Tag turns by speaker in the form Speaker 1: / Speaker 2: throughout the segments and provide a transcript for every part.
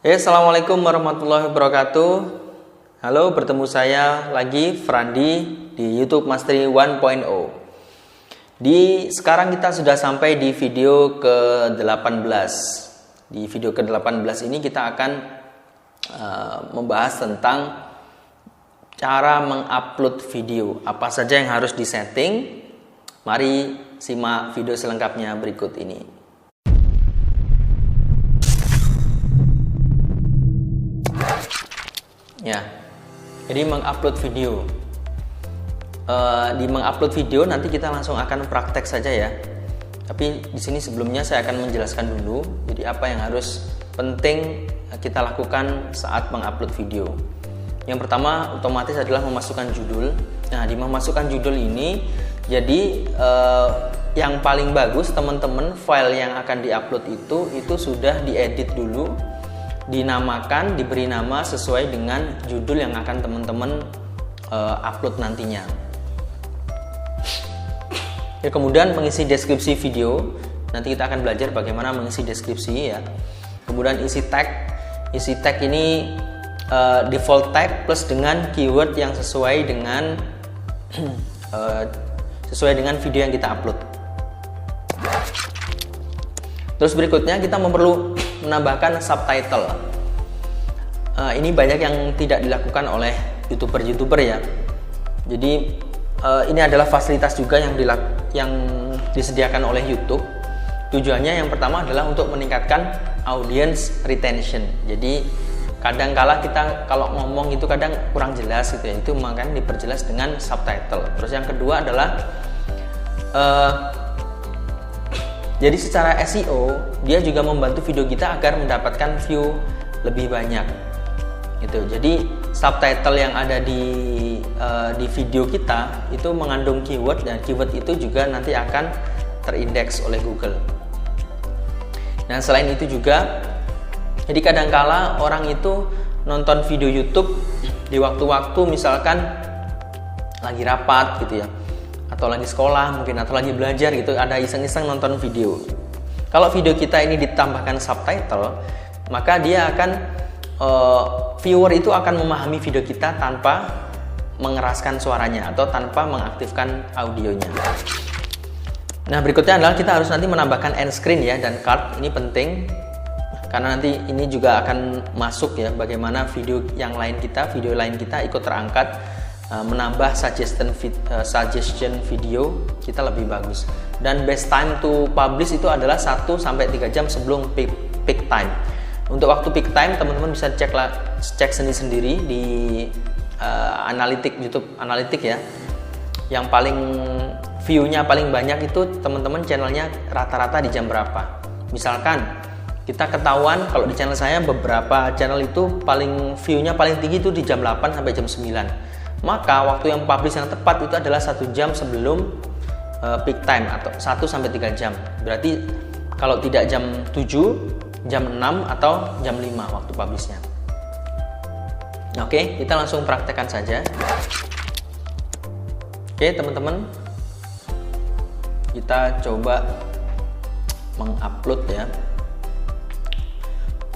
Speaker 1: Assalamualaikum warahmatullahi wabarakatuh. Halo, bertemu saya lagi Frandi di YouTube Mastery 1.0. Sekarang kita sudah sampai di video ke-18. Di video ke-18 ini kita akan membahas tentang cara mengupload video. Apa saja yang harus disetting? Mari simak video selengkapnya berikut ini. Ya, jadi mengupload video. Di mengupload video nanti kita langsung akan praktek saja ya. Tapi di sini sebelumnya saya akan menjelaskan dulu. Jadi apa yang harus penting kita lakukan saat mengupload video. Yang pertama otomatis adalah memasukkan judul. Nah, di memasukkan judul ini, jadi yang paling bagus teman-teman file yang akan diupload itu sudah diedit dulu. Dinamakan, diberi nama sesuai dengan judul yang akan teman-teman upload nantinya. Ya, kemudian mengisi deskripsi video. Nanti kita akan belajar bagaimana mengisi deskripsi ya. Kemudian isi tag. Isi tag ini default tag plus dengan keyword yang sesuai dengan video yang kita upload. Terus berikutnya kita perlu menambahkan subtitle. Ini banyak yang tidak dilakukan oleh youtuber ya. Jadi ini adalah fasilitas juga yang disediakan oleh YouTube. Tujuannya yang pertama adalah untuk meningkatkan audience retention. Jadi kadang-kala kita kalau ngomong itu kadang kurang jelas gitu ya. Itu makanya diperjelas dengan subtitle. Terus yang kedua adalah jadi secara SEO dia juga membantu video kita agar mendapatkan view lebih banyak gitu. Jadi subtitle yang ada di video kita itu mengandung keyword, dan keyword itu juga nanti akan terindeks oleh Google. Dan selain itu juga, jadi kadangkala orang itu nonton video YouTube di waktu-waktu misalkan lagi rapat gitu ya, atau lagi sekolah mungkin, atau lagi belajar gitu, ada iseng-iseng nonton video. Kalau video kita ini ditambahkan subtitle, maka dia akan viewer itu akan memahami video kita tanpa mengeraskan suaranya atau tanpa mengaktifkan audionya. Nah, berikutnya adalah kita harus nanti menambahkan end screen ya, dan card. Ini penting karena nanti ini juga akan masuk ya, bagaimana video lain kita ikut terangkat. Menambah suggestion video kita lebih bagus. Dan best time to publish itu adalah 1-3 jam sebelum peak time. Untuk waktu peak time teman-teman bisa cek sendiri di YouTube analitik ya. Yang paling view-nya paling banyak itu teman-teman channelnya rata-rata di jam berapa. Misalkan kita ketahuan kalau di channel saya beberapa channel itu paling view-nya paling tinggi itu di jam 8 sampai jam 9. Maka waktu yang publish yang tepat itu adalah 1 jam sebelum peak time atau 1-3 jam. Berarti kalau tidak jam 7, jam 6 atau jam 5 waktu publishnya. Oke, kita langsung praktekkan saja. Oke teman-teman, kita coba mengupload ya,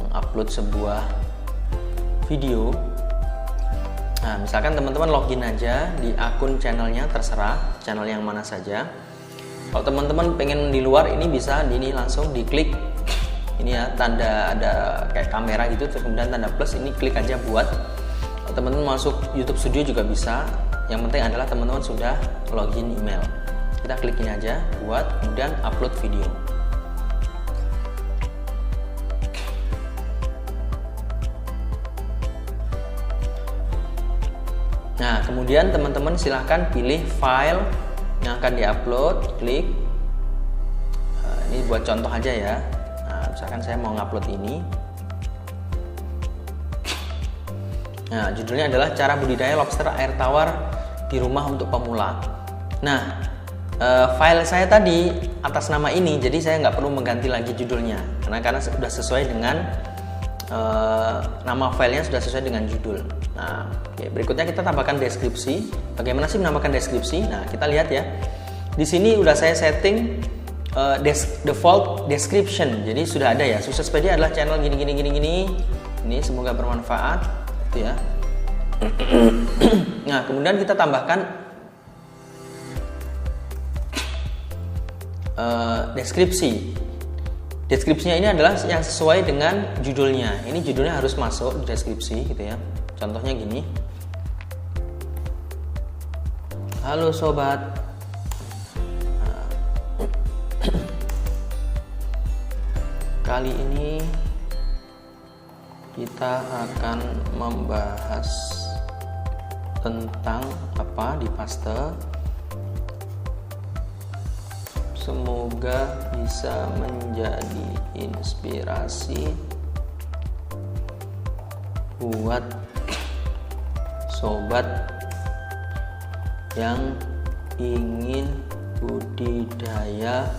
Speaker 1: mengupload sebuah video. Nah, misalkan teman-teman login aja di akun channelnya, terserah channel yang mana saja. Kalau teman-teman pengen di luar, ini bisa ini langsung diklik ini ya, tanda ada kayak kamera gitu, terus kemudian tanda plus, ini klik aja buat. Kalau teman-teman masuk YouTube Studio juga bisa. Yang penting adalah teman-teman sudah login email. Kita klik ini aja buat, kemudian upload video. Nah, kemudian teman-teman silahkan pilih file yang akan diupload, klik. Ini buat contoh aja ya. Nah, misalkan saya mau ngupload ini. Nah, judulnya adalah cara budidaya lobster air tawar di rumah untuk pemula. Nah, file saya tadi atas nama ini, jadi saya nggak perlu mengganti lagi judulnya karena sudah sesuai dengan nama filenya, sudah sesuai dengan judul. Nah, oke, berikutnya kita tambahkan deskripsi. Bagaimana sih menambahkan deskripsi? Nah, kita lihat ya. Di sini udah saya setting default description. Jadi sudah ada ya. Sukses Pedia adalah channel gini. Ini semoga bermanfaat, gitu ya. Nah, kemudian kita tambahkan deskripsi. Deskripsinya ini adalah yang sesuai dengan judulnya. Ini judulnya harus masuk di deskripsi, gitu ya. Contohnya gini. Halo sobat. Kali ini kita akan membahas tentang apa di paste. Semoga bisa menjadi inspirasi buat sobat yang ingin budidaya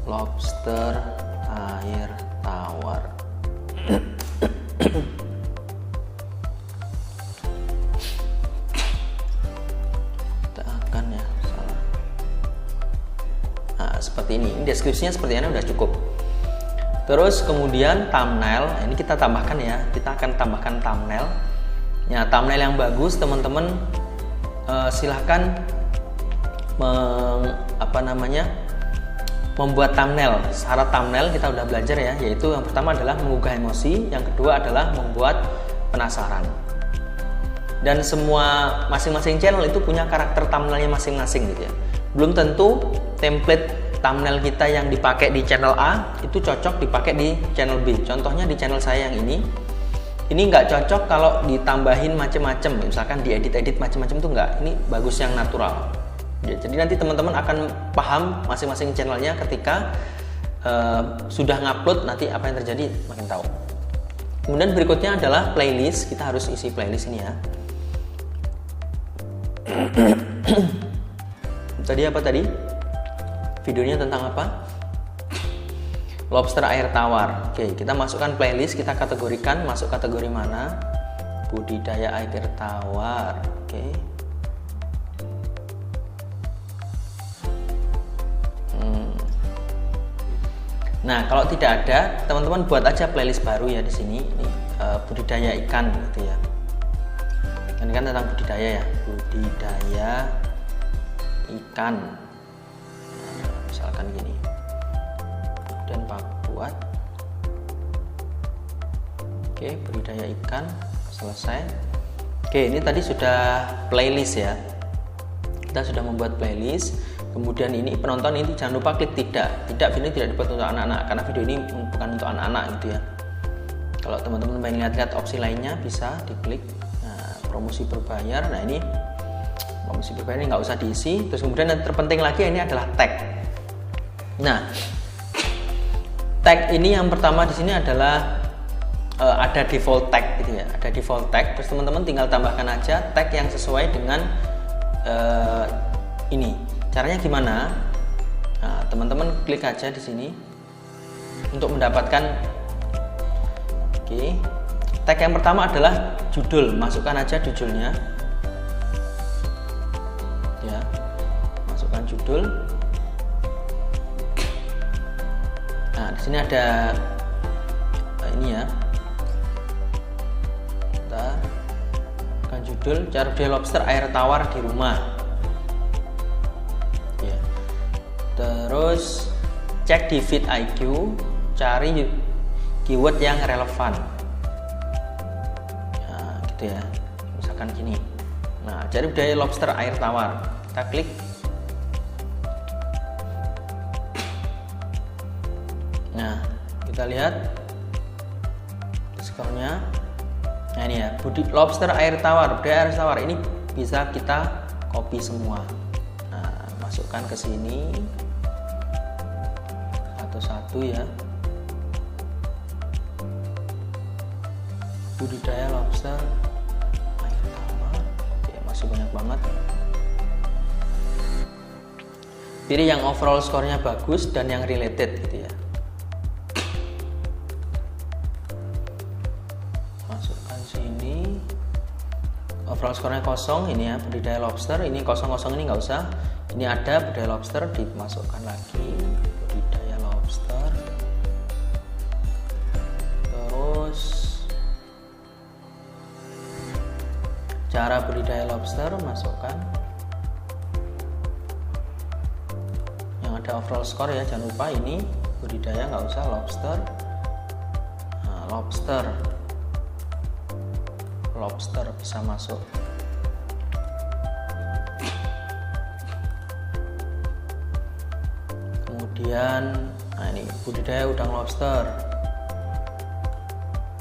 Speaker 1: lobster air tawar. Kita akan ya salah. Nah, seperti ini deskripsinya seperti ini udah cukup. Terus kemudian thumbnail, ini kita tambahkan ya, kita akan tambahkan thumbnail. Ya, thumbnail yang bagus teman-teman, silahkan membuat thumbnail. Syarat thumbnail kita udah belajar ya, yaitu yang pertama adalah menggugah emosi, yang kedua adalah membuat penasaran. Dan semua masing-masing channel itu punya karakter thumbnailnya masing-masing gitu ya. Belum tentu template thumbnail kita yang dipakai di channel A itu cocok dipakai di channel B. Contohnya di channel saya yang ini nggak cocok kalau ditambahin macam-macam, misalkan diedit-edit macam-macam tuh nggak. Ini bagus yang natural. Ya, jadi nanti teman-teman akan paham masing-masing channelnya ketika sudah ngupload, nanti apa yang terjadi makin tahu. Kemudian berikutnya adalah playlist. Kita harus isi playlist ini ya. Tadi apa tadi? Videonya tentang apa? Lobster air tawar. Oke, kita masukkan playlist, kita kategorikan masuk kategori mana? Budidaya air tawar. Oke. Nah, kalau tidak ada, teman-teman buat aja playlist baru ya di sini. Ini budidaya ikan gitu ya. Ini kan tentang budidaya ya, budidaya ikan. Nah, misalkan gini. Dan buat. Oke, budidaya ikan selesai. Oke, ini tadi sudah playlist ya. Kita sudah membuat playlist. Kemudian ini penonton ini jangan lupa klik tidak video ini tidak dibuat untuk anak-anak, karena video ini bukan untuk anak-anak gitu ya. Kalau teman-teman pengen lihat opsi lainnya bisa diklik. Nah, promosi berbayar. Nah, ini promosi berbayar ini nggak usah diisi. Terus kemudian yang terpenting lagi ini adalah tag. Nah, tag ini yang pertama di sini adalah ada default tag gitu ya. Ada default tag. Terus teman-teman tinggal tambahkan aja tag yang sesuai dengan ini. Caranya gimana? Nah, teman-teman klik aja di sini untuk mendapatkan. Oke. Tag yang pertama adalah judul. Masukkan aja judulnya. Ya. Masukkan judul. Nah, di sini ada ini ya. Kita kan judul cara budidaya lobster air tawar di rumah. Ya. Terus cek di feed IQ, cari keyword yang relevan. Nah, gitu ya. Misalkan gini. Nah, cari budidaya lobster air tawar. Kita klik. Nah, kita lihat skornya. Nah, ini ya, lobster air tawar, budidaya air tawar ini bisa kita copy semua. Nah, masukkan ke sini satu-satu ya. Budidaya lobster air tawar. Oke, masih banyak banget. Pilih yang overall skornya bagus dan yang related gitu ya. Overall skornya 0, ini ya budidaya lobster. Ini 0 ini nggak usah. Ini ada budidaya lobster, dimasukkan lagi budidaya lobster. Terus cara budidaya lobster, masukkan yang ada overall score ya, jangan lupa ini budidaya, nggak usah lobster. Nah, lobster bisa masuk. Kemudian nah ini budidaya udang lobster,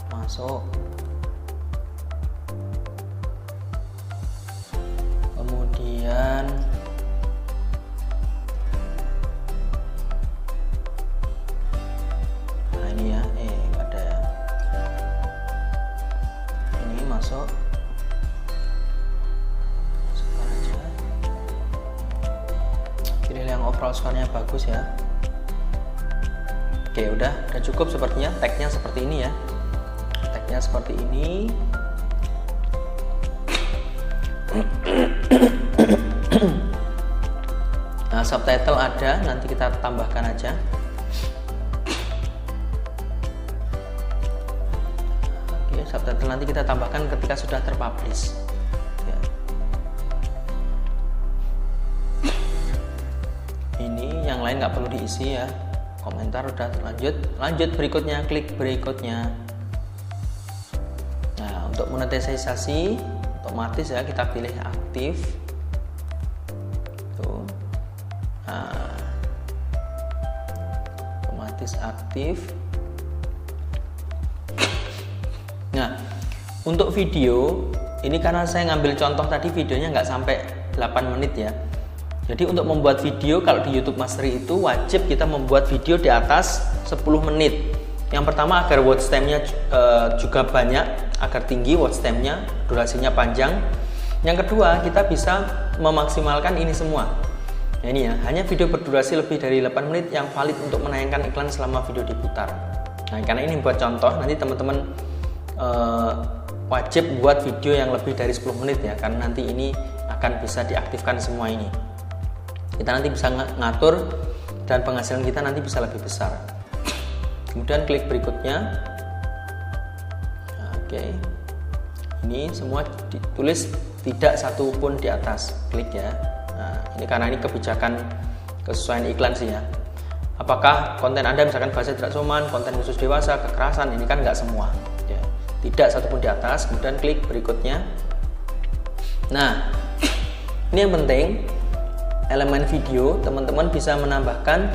Speaker 1: masuk. Kemudian nah ini ya, nggak ada ya, ini masuk. Sekarang aja pilih yang overall score-nya bagus ya. Oke, udah cukup sepertinya. Tagnya seperti ini ya, tagnya seperti ini. Nah, subtitle ada, nanti kita tambahkan aja. Oke, subtitle nanti kita tambahkan ketika sudah terpublish ya. Ini yang lain nggak perlu diisi ya, komentar udah. Lanjut berikutnya, klik berikutnya. Nah, untuk monetisasi otomatis ya, kita pilih aktif tuh. Nah, otomatis aktif. Nah, untuk video ini karena saya ngambil contoh tadi videonya nggak sampai 8 menit ya. Jadi untuk membuat video kalau di YouTube Mastery itu wajib kita membuat video di atas 10 menit. Yang pertama agar watch time-nya juga banyak, agar tinggi watch time-nya, durasinya panjang. Yang kedua, kita bisa memaksimalkan ini semua. Nah, ini ya, hanya video berdurasi lebih dari 8 menit yang valid untuk menayangkan iklan selama video diputar. Nah, karena ini buat contoh, nanti teman-teman wajib buat video yang lebih dari 10 menit ya, karena nanti ini akan bisa diaktifkan semua ini. Kita nanti bisa ngatur dan penghasilan kita nanti bisa lebih besar. Kemudian klik berikutnya. Oke, ini semua ditulis tidak satu pun di atas, klik ya. Nah, ini karena ini kebijakan kesesuaian iklan sih ya. Apakah konten Anda misalkan bahasa tidak sopan, konten khusus dewasa, kekerasan, ini kan nggak semua ya. Tidak satu pun di atas. Kemudian klik berikutnya. Nah, ini yang penting, elemen video teman-teman bisa menambahkan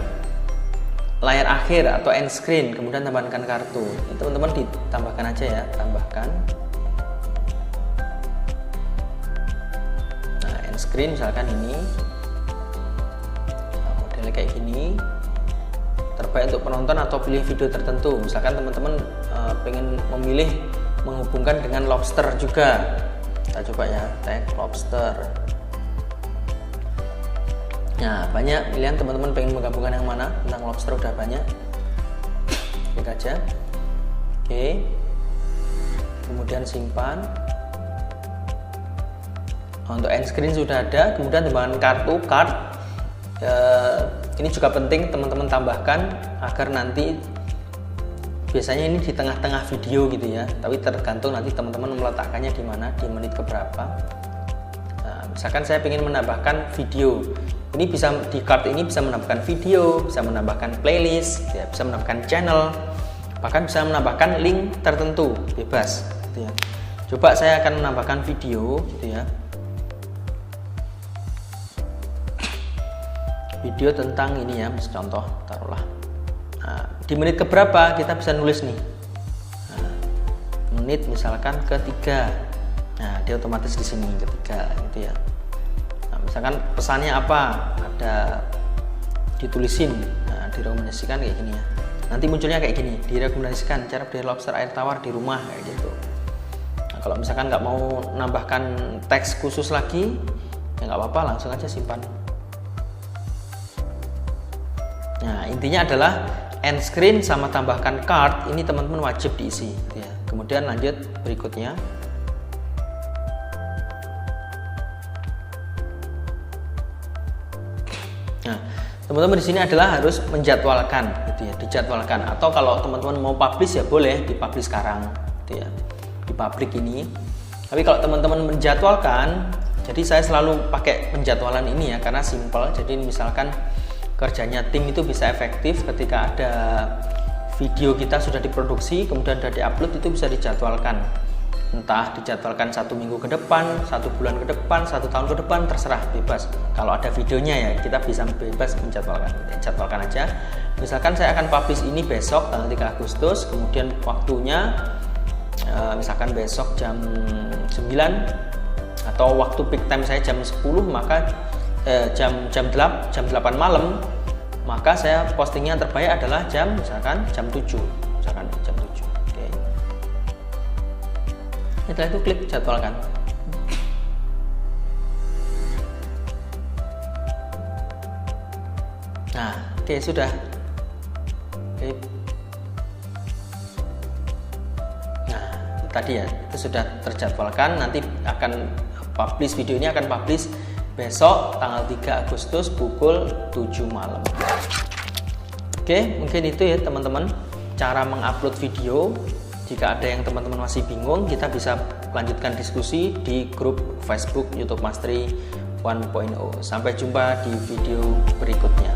Speaker 1: layar akhir atau end screen, kemudian tambahkan kartu. Teman-teman ditambahkan aja ya, tambahkan. Nah, end screen misalkan ini, nah, modelnya kayak gini, terbaik untuk penonton atau pilih video tertentu. Misalkan teman-teman pengen memilih menghubungkan dengan lobster juga, kita coba ya, tag lobster. Nah, banyak pilihan, teman-teman pengen menggabungkan yang mana, tentang lobster udah banyak, klik aja. Oke, kemudian simpan. Untuk end screen sudah ada, kemudian tambahkan kartu card. Ini juga penting teman-teman tambahkan agar nanti biasanya ini di tengah-tengah video gitu ya, tapi tergantung nanti teman-teman meletakkannya di mana, di menit keberapa. Nah, misalkan saya ingin menambahkan video, ini bisa di card ini bisa menambahkan video, bisa menambahkan playlist, ya, bisa menambahkan channel, bahkan bisa menambahkan link tertentu, bebas gitu ya. Coba saya akan menambahkan video gitu ya. Video tentang ini ya, contoh taruhlah. Nah, di menit keberapa kita bisa nulis nih. Nah, menit misalkan ketiga. Nah, dia otomatis di sini ketiga gitu ya. Misalkan pesannya apa, ada ditulisin. Nah, direkomendasikan kayak gini ya, nanti munculnya kayak gini, direkomendasikan cara beli lobster air tawar di rumah kayak gitu. Nah, kalau misalkan nggak mau nambahkan teks khusus lagi ya nggak apa-apa, langsung aja simpan. Nah, intinya adalah end screen sama tambahkan card ini teman-teman wajib diisi ya. Kemudian lanjut berikutnya. Nah, teman-teman di sini adalah harus menjadwalkan gitu ya, dijadwalkan. Atau kalau teman-teman mau publish ya boleh dipublish sekarang gitu ya, di publik ini. Tapi kalau teman-teman menjadwalkan, jadi saya selalu pakai penjadwalan ini ya, karena simple. Jadi misalkan kerjanya tim itu bisa efektif ketika ada video kita sudah diproduksi, kemudian sudah diupload, itu bisa dijadwalkan. Entah dijadwalkan 1 minggu ke depan, 1 bulan ke depan, 1 tahun ke depan, terserah, bebas. Kalau ada videonya ya, kita bisa bebas menjadwalkan. Jadwalkan aja. Misalkan saya akan publish ini besok tanggal 3 Agustus, kemudian waktunya misalkan besok jam 9 atau waktu peak time saya jam 10, maka jam 8 malam, maka saya postingnya terbaik adalah misalkan jam 7. Oke. Setelah itu klik jadwalkan. Nah, oke, sudah. Oke. Nah, tadi ya, itu sudah terjadwalkan. Nanti akan publish, video ini akan publish besok tanggal 3 Agustus pukul 7 malam. Oke, mungkin itu ya teman-teman, cara mengupload video. Jika ada yang teman-teman masih bingung, kita bisa lanjutkan diskusi di grup Facebook YouTube Mastery 1.0. Sampai jumpa di video berikutnya.